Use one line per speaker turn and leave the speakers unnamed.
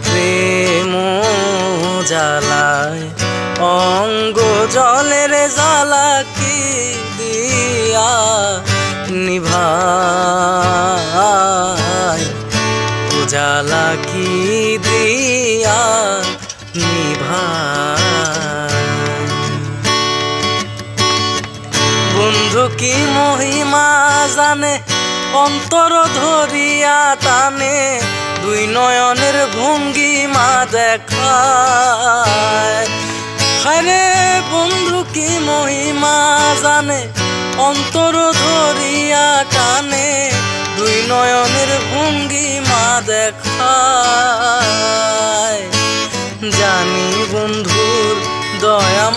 প্রেম জ্বালায় অঙ্গ জলের জ্বালা কি দিয়া নিভাই, জ্বালা কি দিয়া নিভাই। বন্ধু কি মহিমা জানে অন্তর ধরিয়া টানে, দুই নয়নের ভঙ্গিমা দেখায়। হায়রে বন্ধু কি মহিমা জানে অন্তর ধরিয়া টানে, দুই নয়নের ভঙ্গিমা দেখায়। জানি বন্ধুর দয়া